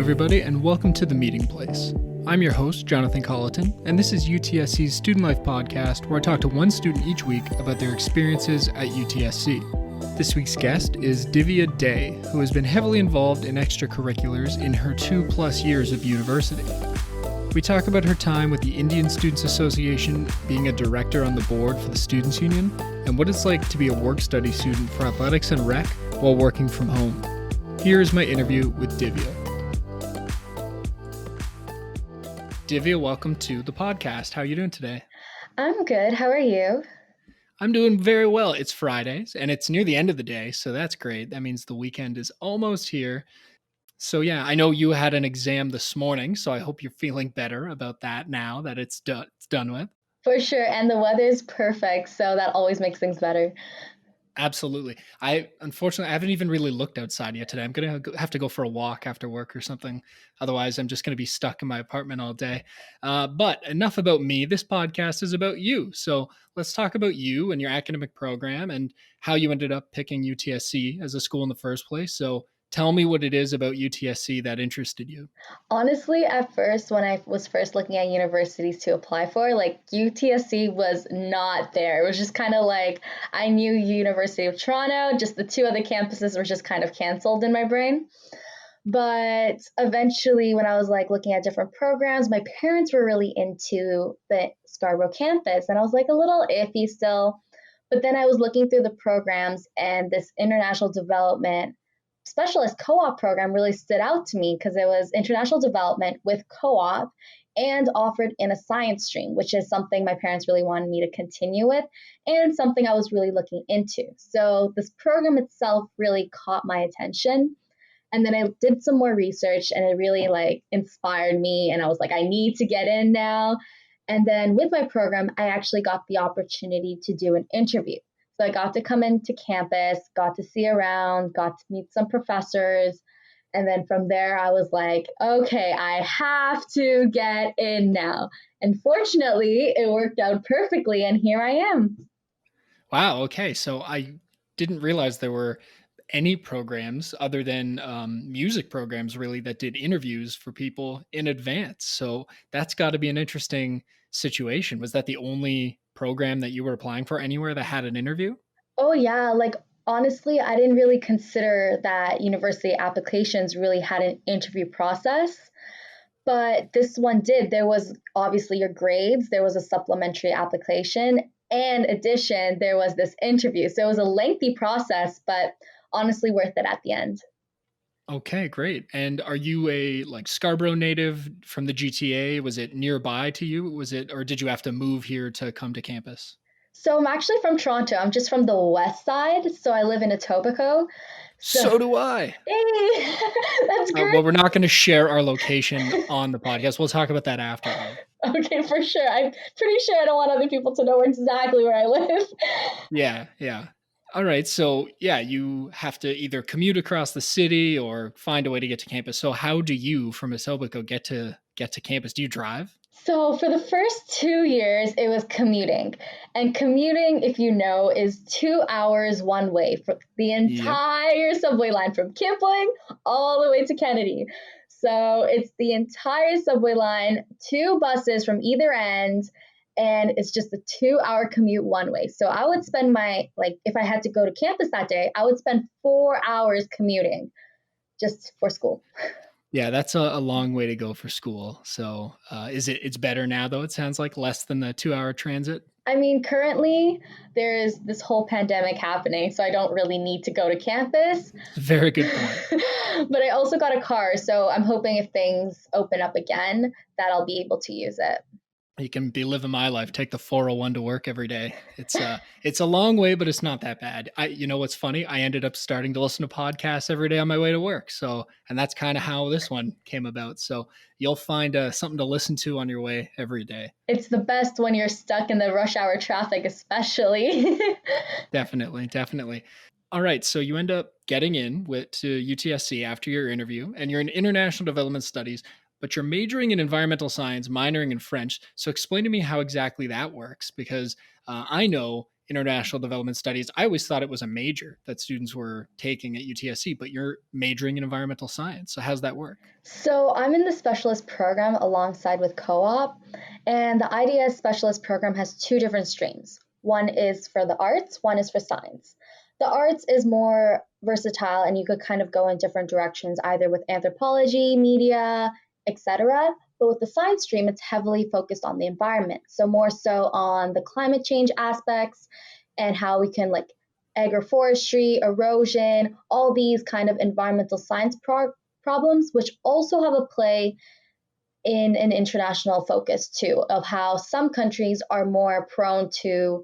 everybody, and welcome to The Meeting Place. I'm your host, Jonathan Colleton, and this is UTSC's Student Life podcast, where I talk to one student each week about their experiences at UTSC. This week's guest is Divya Dey, who has been heavily involved in extracurriculars in her 2+ years of university. We talk about her time with the Indian Students Association, being a director on the board for the Students Union, and what it's like to be a work-study student for athletics and rec while working from home. Here is my interview with Divya. Divya, welcome to the podcast. How are you doing today? I'm good. How are you? I'm doing very well. It's Fridays and it's near the end of the day, so that's great. That means the weekend is almost here. So yeah, I know you had an exam this morning, so I hope you're feeling better about that now that it's done with. For sure. And the weather's perfect, so that always makes things better. Absolutely. Unfortunately, I haven't even really looked outside yet today. I'm going to have to go for a walk after work or something. Otherwise, I'm just going to be stuck in my apartment all day. But enough about me. This podcast is about you. So let's talk about you and your academic program and how you ended up picking UTSC as a school in the first place. So tell me what it is about UTSC that interested you. Honestly, at first, when I was first looking at universities to apply for, UTSC was not there. It was just kind of like I knew University of Toronto, just the two other campuses were just kind of canceled in my brain. But eventually, when I was looking at different programs, my parents were really into the Scarborough campus, and I was a little iffy still. But then I was looking through the programs, and this international development specialist co-op program really stood out to me because it was international development with co-op and offered in a science stream, which is something my parents really wanted me to continue with and something I was really looking into. So this program itself really caught my attention. And then I did some more research and it really inspired me. And I was I need to get in now. And then with my program, I actually got the opportunity to do an interview. So I got to come into campus, got to see around, got to meet some professors. And then from there, I was okay, I have to get in now. And fortunately, it worked out perfectly. And here I am. Wow. Okay. So I didn't realize there were any programs other than music programs really that did interviews for people in advance. So that's got to be an interesting situation. Was that the only program that you were applying for anywhere that had an interview? Oh, yeah. Honestly, I didn't really consider that university applications really had an interview process, but this one did. There was obviously your grades, there was a supplementary application, and addition, there was this interview. So it was a lengthy process, but honestly worth it at the end. Okay, great. And are you a Scarborough native from the GTA? Was it nearby to you? Or did you have to move here to come to campus? So I'm actually from Toronto. I'm just from the west side. So I live in Etobicoke. So do I. Hey, that's great. Well, we're not going to share our location on the podcast. We'll talk about that after. Okay, for sure. I'm pretty sure I don't want other people to know exactly where I live. Yeah. All right. So yeah, you have to either commute across the city or find a way to get to campus. So how do you from Etobicoke get to campus? Do you drive? So for the first 2 years, it was commuting. And commuting, if you know, is 2 hours one way for the entire subway line from Kipling all the way to Kennedy. So it's the entire subway line, 2 buses from either end, and it's just a 2-hour commute one way. So I would spend if I had to go to campus that day, I would spend 4 hours commuting just for school. Yeah, that's a long way to go for school. So it's better now though? It sounds like less than the 2-hour transit. I mean, currently there's this whole pandemic happening, so I don't really need to go to campus. Very good point. But I also got a car, so I'm hoping if things open up again, that I'll be able to use it. You can be living my life. Take the 401 to work every day. It's a long way, but it's not that bad. You know what's funny? I ended up starting to listen to podcasts every day on my way to work. And that's kind of how this one came about. So you'll find something to listen to on your way every day. It's the best when you're stuck in the rush hour traffic, especially. Definitely. All right. So you end up getting in to UTSC after your interview, and you're in international development studies, but you're majoring in environmental science, minoring in French. So explain to me how exactly that works, because I know international development studies. I always thought it was a major that students were taking at UTSC, but you're majoring in environmental science. So how's that work? So I'm in the specialist program alongside with co-op, and the IDS specialist program has two different streams. One is for the arts, one is for science. The arts is more versatile and you could kind of go in different directions, either with anthropology, media, etc. But with the science stream, it's heavily focused on the environment. So more so on the climate change aspects and how we can like agroforestry, erosion, all these kind of environmental science problems, which also have a play in an international focus too, of how some countries are more prone to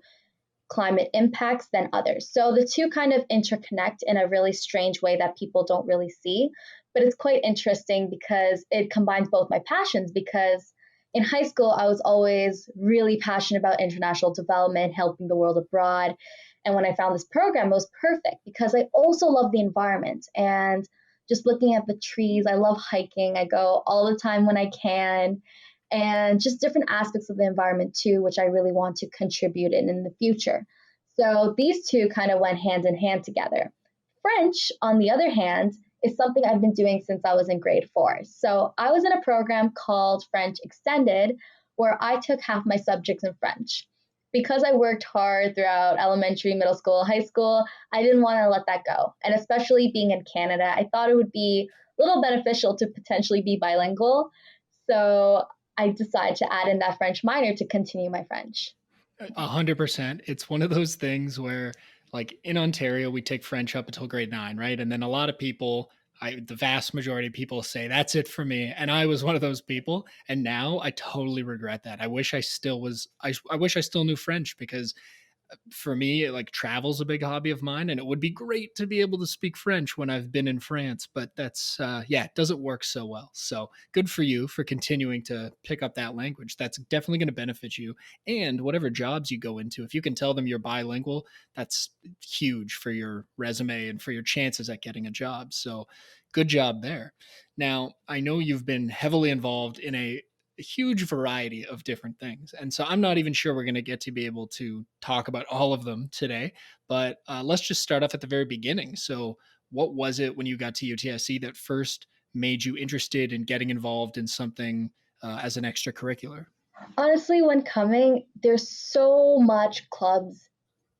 climate impacts than others. So the two kind of interconnect in a really strange way that people don't really see. But it's quite interesting because it combines both my passions. Because in high school, I was always really passionate about international development, helping the world abroad. And when I found this program, it was perfect because I also love the environment and just looking at the trees. I love hiking. I go all the time when I can, and just different aspects of the environment too, which I really want to contribute in the future. So these two kind of went hand in hand together. French, on the other hand, is something I've been doing since I was in grade 4. So I was in a program called French Extended, where I took half my subjects in French. Because I worked hard throughout elementary, middle school, high school, I didn't want to let that go. And especially being in Canada, I thought it would be a little beneficial to potentially be bilingual. So I decided to add in that French minor to continue my French. 100%. It's one of those things where, like in Ontario, we take French up until grade 9, right? And then a lot of people, the vast majority of people say, that's it for me. And I was one of those people. And now I totally regret that. I wish I still was, I wish I still knew French because for me, like travel's a big hobby of mine, and it would be great to be able to speak French when I've been in France, but that's yeah, it doesn't work so well. So good for you for continuing to pick up that language. That's definitely going to benefit you, and whatever jobs you go into, if you can tell them you're bilingual, that's huge for your resume and for your chances at getting a job. So good job there. Now, I know you've been heavily involved in a huge variety of different things. And so I'm not even sure we're going to get to be able to talk about all of them today, but let's just start off at the very beginning. So, what was it when you got to UTSC that first made you interested in getting involved in something as an extracurricular? Honestly, when coming, there's so much clubs,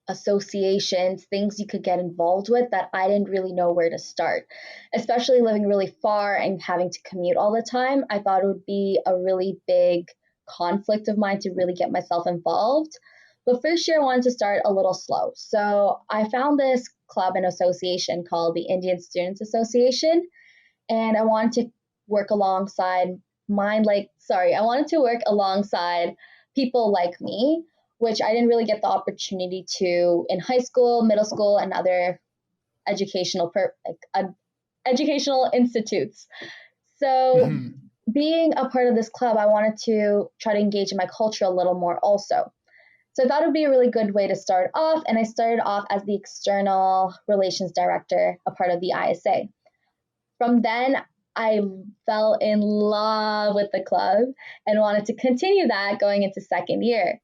associations, things you could get involved with that I didn't really know where to start. Especially living really far and having to commute all the time, I thought it would be a really big conflict of mine to really get myself involved. But first year, I wanted to start a little slow. So I found this club and association called the Indian Students Association, and I wanted to work alongside I wanted to work alongside people like me, which I didn't really get the opportunity to in high school, middle school, and other educational institutes. So Mhm. being a part of this club, I wanted to try to engage in my culture a little more also. So I thought it would be a really good way to start off, and I started off as the external relations director, a part of the ISA. From then, I fell in love with the club and wanted to continue that going into second year.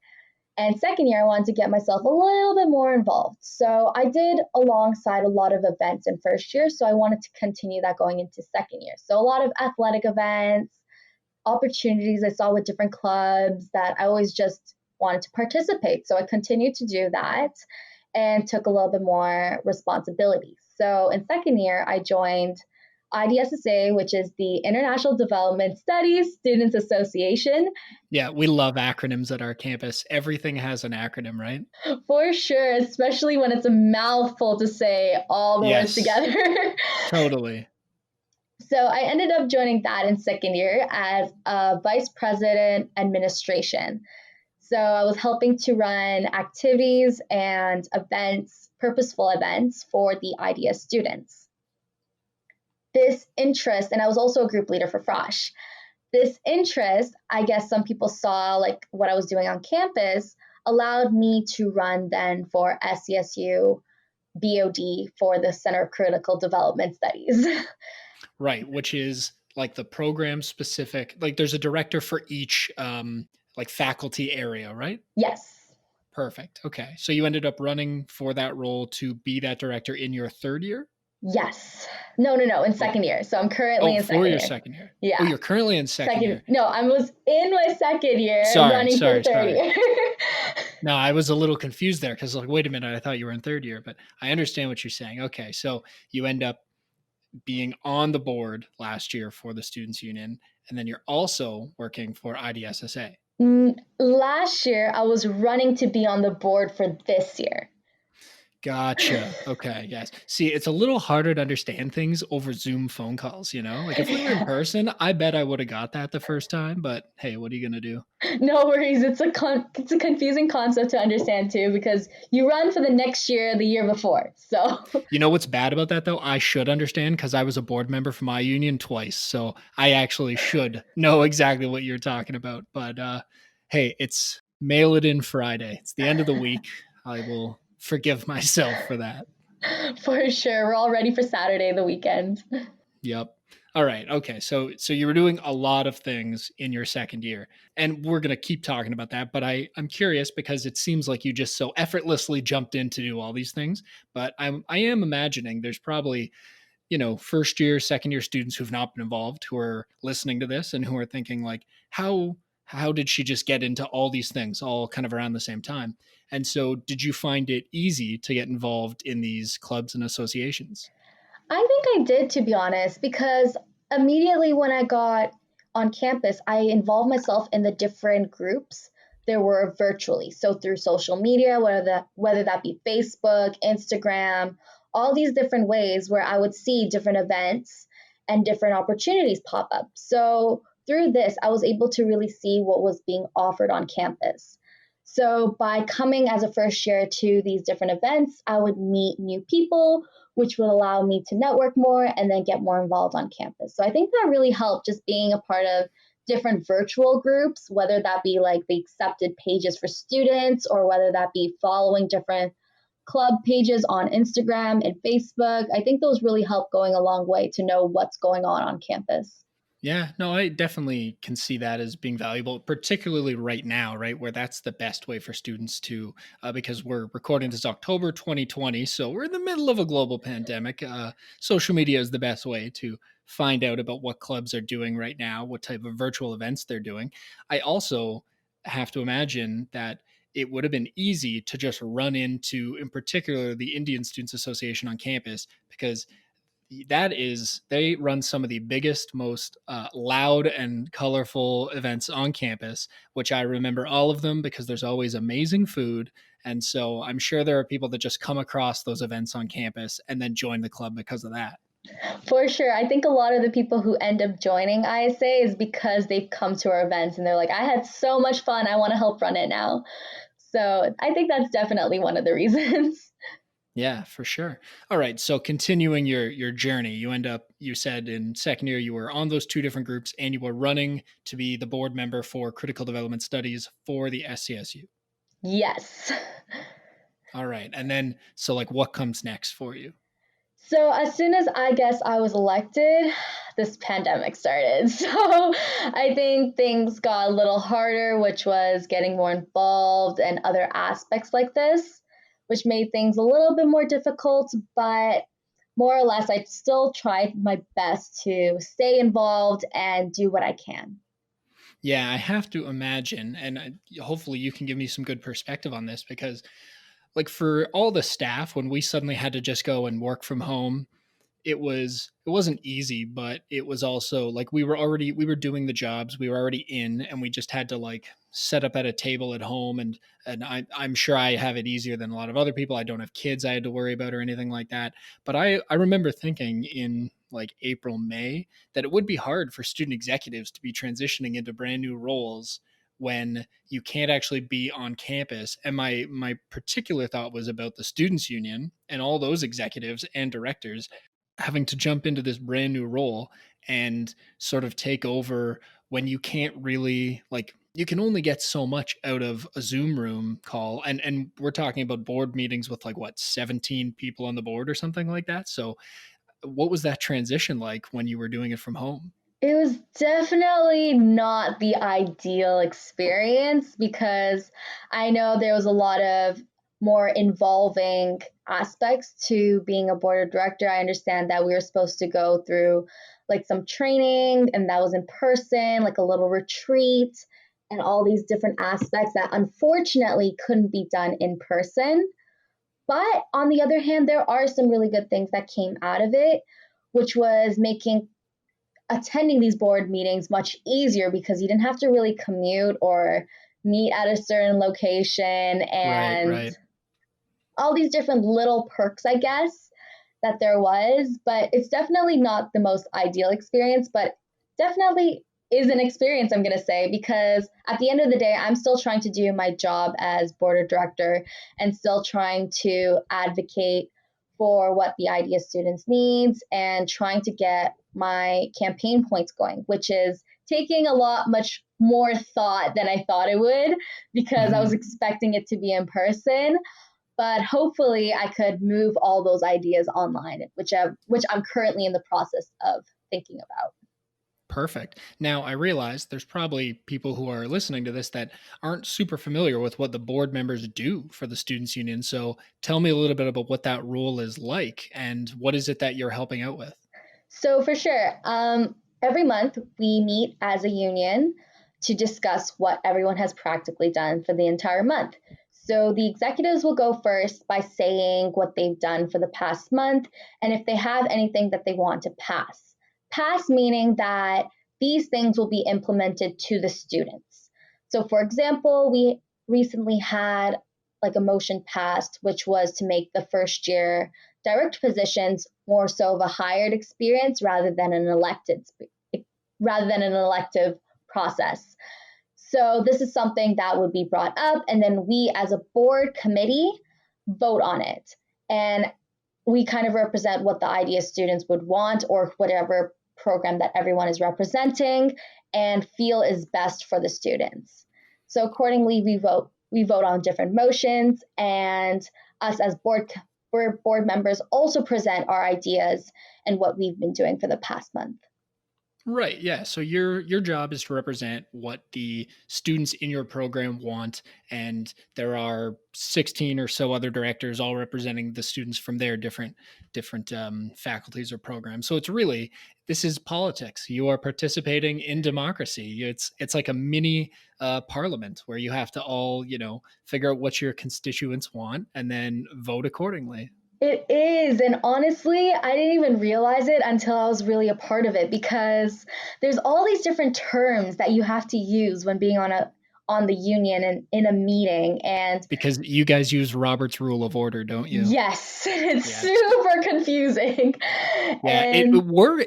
And second year, I wanted to get myself a little bit more involved. So I did alongside a lot of events in first year. So I wanted to continue that going into second year. So a lot of athletic events, opportunities I saw with different clubs that I always just wanted to participate. So I continued to do that and took a little bit more responsibility. So in second year, I joined IDSSA, which is the International Development Studies Students Association. Yeah, we love acronyms at our campus. Everything has an acronym, right? For sure, especially when it's a mouthful to say all the words Yes, together. totally. So I ended up joining that in second year as a vice president administration. So I was helping to run activities and events, purposeful events for the IDS students. This interest, and I was also a group leader for Frosh. This interest, I guess some people saw like what I was doing on campus, allowed me to run then for SCSU BOD for the Center of Critical Development Studies. Right, which is like the program specific, like there's a director for each like faculty area, right? Yes. Perfect. Okay. So you ended up running for that role to be that director in your third year? Yes. No, in Oh, second year. So I'm currently oh, in for second your year. second year. Oh, Yeah. you're currently in second Second, year. no, I was in my second year Sorry, running for sorry, third sorry. year. No, I was a little confused there because, like, wait a minute, I thought you were in third year, but I understand what you're saying. Okay, so you end up being on the board last year for the Students Union, and then you're also working for IDSSA. Last year, I was running to be on the board for this year. Gotcha. Okay. Yes. See, it's a little harder to understand things over Zoom phone calls, you know? Like if we were in person, I bet I would have got that the first time, but hey, what are you going to do? No worries. It's a confusing concept to understand too because you run for the next year, the year before. So You know what's bad about that though? I should understand because I was a board member for my union twice. So I actually should know exactly what you're talking about. But hey, it's mail it in Friday. It's the end of the week. I will forgive myself for that. for sure, we're all ready for Saturday, the weekend. Yep. All right. Okay. So you were doing a lot of things in your second year, and we're gonna keep talking about that. But I'm curious because it seems like you just so effortlessly jumped in to do all these things. But I am imagining there's probably first year, second year students who've not been involved who are listening to this and who are thinking like, how did she just get into all these things all kind of around the same time? And so, did you find it easy to get involved in these clubs and associations? I think I did, to be honest, because immediately when I got on campus, I involved myself in the different groups there were virtually. So through social media, whether that be Facebook, Instagram, all these different ways where I would see different events and different opportunities pop up. So through this, I was able to really see what was being offered on campus. So by coming as a first year to these different events, I would meet new people which would allow me to network more and then get more involved on campus. So I think that really helped just being a part of different virtual groups, whether that be like the accepted pages for students or whether that be following different club pages on Instagram and Facebook. I think those really help going a long way to know what's going on campus. Yeah, no, I definitely can see that as being valuable, particularly right now, right? Where that's the best way for students to, because we're recording this October 2020. So we're in the middle of a global pandemic. Social media is the best way to find out about what clubs are doing right now, what type of virtual events they're doing. I also have to imagine that it would have been easy to just run into, in particular, the Indian Students Association on campus, because they run some of the biggest, most loud and colorful events on campus, which I remember all of them because there's always amazing food. And so I'm sure there are people that just come across those events on campus and then join the club because of that. For sure. I think a lot of the people who end up joining ISA is because they've come to our events and they're like, I had so much fun. I want to help run it now. So I think that's definitely one of the reasons. Yeah, for sure. All right. So continuing your journey, you said in second year you were on those two different groups and you were running to be the board member for critical development studies for the SCSU. Yes. All right. And then so like what comes next for you? So as soon as I guess I was elected, this pandemic started. So I think things got a little harder, which was getting more involved and other aspects like this, which made things a little bit more difficult. But more or less, I still tried my best to stay involved and do what I can. Yeah, I have to imagine, and hopefully you can give me some good perspective on this because, like, for all the staff, when we suddenly had to just go and work from home, it wasn't easy, but it was also like we were doing the jobs, we were already in, and we just had to like set up at a table at home, and I'm sure I have it easier than a lot of other people. I don't have kids I had to worry about or anything like that. But I remember thinking in like April, May that it would be hard for student executives to be transitioning into brand new roles when you can't actually be on campus. And my particular thought was about the students union and all those executives and directors having to jump into this brand new role and sort of take over when you can't really like you can only get so much out of a Zoom room call, and we're talking about board meetings with like what 17 people on the board or something like that. So what was that transition like when you were doing it from home? It was definitely not the ideal experience because I know there was a lot of more involving aspects to being a board of director. I understand that we were supposed to go through like some training and that was in person, like a little retreat and all these different aspects that unfortunately couldn't be done in person. But on the other hand, there are some really good things that came out of it, which was making attending these board meetings much easier because you didn't have to really commute or meet at a certain location Right, and right. all these different little perks, I guess, that there was. But it's definitely not the most ideal experience, but definitely is an experience, I'm going to say, because at the end of the day, I'm still trying to do my job as board of director and still trying to advocate for what the IDEA students needs and trying to get my campaign points going, which is taking a lot much more thought than I thought it would because I was Mhm. expecting it to be in person, but hopefully I could move all those ideas online, which I'm currently in the process of thinking about. Perfect. Now, I realize there's probably people who are listening to this that aren't super familiar with what the board members do for the Students Union. So tell me a little bit about what that role is like and what is it that you're helping out with? So for sure, every month we meet as a union to discuss what everyone has practically done for the entire month. So the executives will go first by saying what they've done for the past month and if they have anything that they want to pass. Pass meaning that these things will be implemented to the students. So for example, we recently had like a motion passed, which was to make the first year direct positions more so of a hired experience rather than an elective process. So this is something that would be brought up, and then we as a board committee vote on it. And we kind of represent what the IDEA students would want or whatever program that everyone is representing and feel is best for the students. So accordingly, we vote on different motions, and us as board members also present our ideas and what we've been doing for the past month. Right. Yeah. So your job is to represent what the students in your program want, and there are 16 or so other directors all representing the students from their different faculties or programs. So it's really this is politics. You are participating in democracy. It's like a mini parliament where you have to all figure out what your constituents want and then vote accordingly. It is. And honestly, I didn't even realize it until I was really a part of it because there's all these different terms that you have to use when being on the union and in a meeting. And Because you guys use Robert's Rule of Order, don't you? yes, it's Yes. super confusing. Yeah, And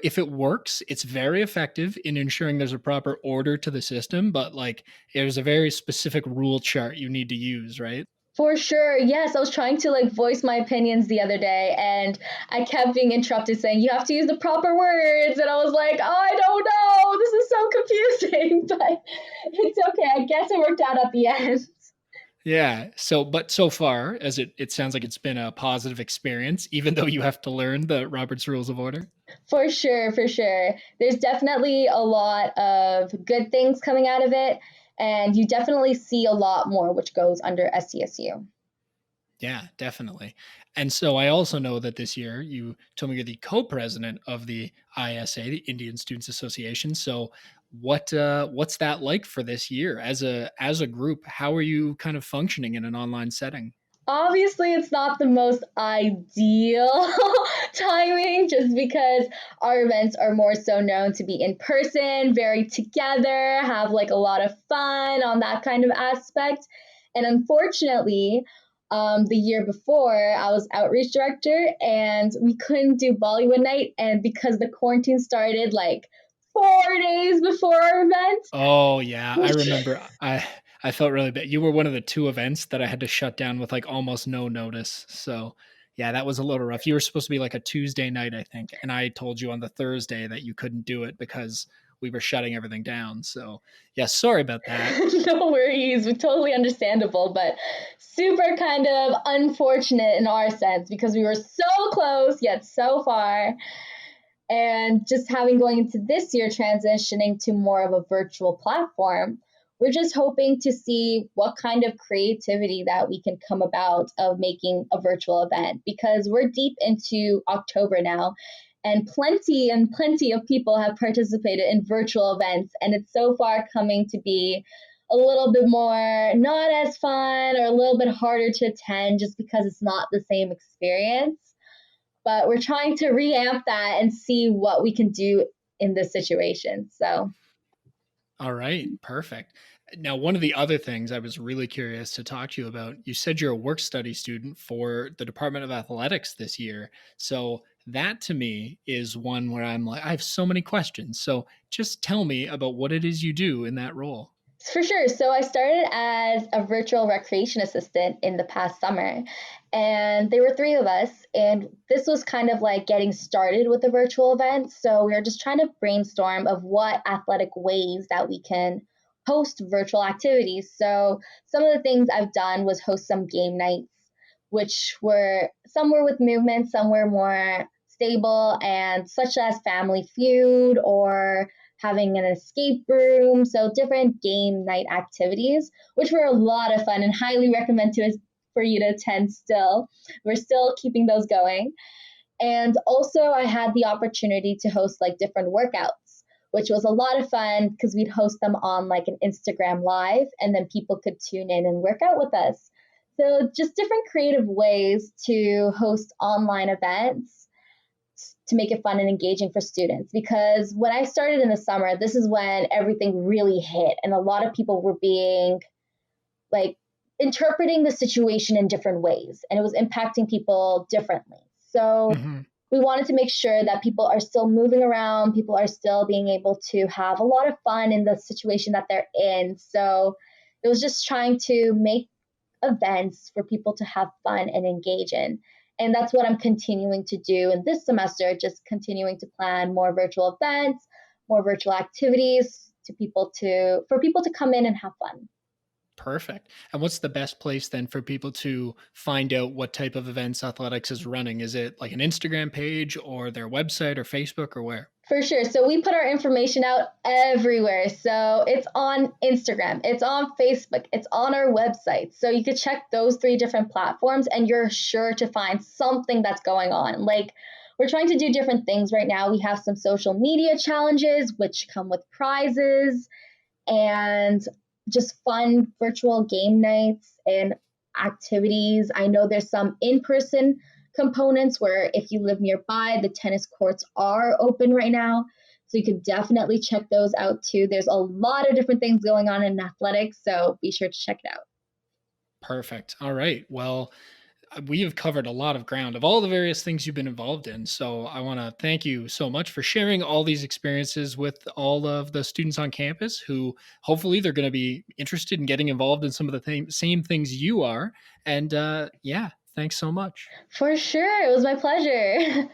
if it works, it's very effective in ensuring there's a proper order to the system, but like there's a very specific rule chart you need to use, right? for sure, yes, I was trying to like voice my opinions the other day and I kept being interrupted saying you have to use the proper words and I was like, "Oh, I don't know. This is so confusing." But it's okay. I guess it worked out at the end. Yeah. But so far, as it sounds like it's been a positive experience, even though you have to learn the Robert's Rules of Order. For sure, for sure. There's definitely a lot of good things coming out of it, and you definitely see a lot more which goes under SCSU. Yeah, definitely. And so I also know that this year you told me you're the co-president of the ISA, the Indian Students Association. So what's that like for this year as a group? How are you kind of functioning in an online setting? Obviously, it's not the most ideal timing just because our events are more so known to be in person, very together, have like a lot of fun on that kind of aspect. And unfortunately, the year before, I was outreach director and we couldn't do Bollywood night. And because the quarantine started like 4 days before our event, Oh yeah, I which remember I felt really bad. You were one of the two events that I had to shut down with like almost no notice. So yeah, that was a little rough. You were supposed to be like a Tuesday night, I think, and I told you on the Thursday that you couldn't do it because we were shutting everything down. So yeah, sorry about that. no worries, totally understandable, but super kind of unfortunate in our sense because we were so close yet so far. And just having going into this year, transitioning to more of a virtual platform, we're just hoping to see what kind of creativity that we can come about of making a virtual event, because we're deep into October now, and plenty of people have participated in virtual events, and it's so far coming to be a little bit more not as fun or a little bit harder to attend just because it's not the same experience. But we're trying to reamp that and see what we can do in this situation. So All right, perfect. Now, one of the other things I was really curious to talk to you about, you said you're a work study student for the Department of Athletics this year. So, that to me is one where I'm like, I have so many questions. So, just tell me about what it is you do in that role. for sure. So I started as a virtual recreation assistant in the past summer, and there were three of us, and this was kind of like getting started with the virtual event. So we were just trying to brainstorm of what athletic ways that we can host virtual activities. So some of the things I've done was host some game nights, which were some were with movement, some were more stable, and such as Family Feud or having an escape room, so different game night activities, which were a lot of fun and highly recommend to for you to attend still. We're still keeping those going. And also I had the opportunity to host like different workouts, which was a lot of fun because we'd host them on like an Instagram live, and then people could tune in and work out with us. So just different creative ways to host online events to make it fun and engaging for students. Because when I started in the summer, this is when everything really hit, and a lot of people were being like interpreting the situation in different ways, and it was impacting people differently. So Mhm. we wanted to make sure that people are still moving around, people are still being able to have a lot of fun in the situation that they're in. So it was just trying to make events for people to have fun and engage in. And that's what I'm continuing to do in this semester, just continuing to plan more virtual events, more virtual activities for people to come in and have fun. Perfect. And what's the best place then for people to find out what type of events athletics is running? Is it like an Instagram page or their website or Facebook or where? For sure. So we put our information out everywhere. So it's on Instagram, it's on Facebook, it's on our website. So you could check those three different platforms and you're sure to find something that's going on. Like we're trying to do different things right now. We have some social media challenges, which come with prizes and just fun virtual game nights and activities. I know there's some in person components where if you live nearby, the tennis courts are open right now. So you could definitely check those out too. There's a lot of different things going on in athletics, so be sure to check it out. Perfect. All right. Well, we have covered a lot of ground of all the various things you've been involved in. So I want to thank you so much for sharing all these experiences with all of the students on campus who hopefully they're going to be interested in getting involved in some of the same things you are. And yeah, thanks so much. For sure. It was my pleasure.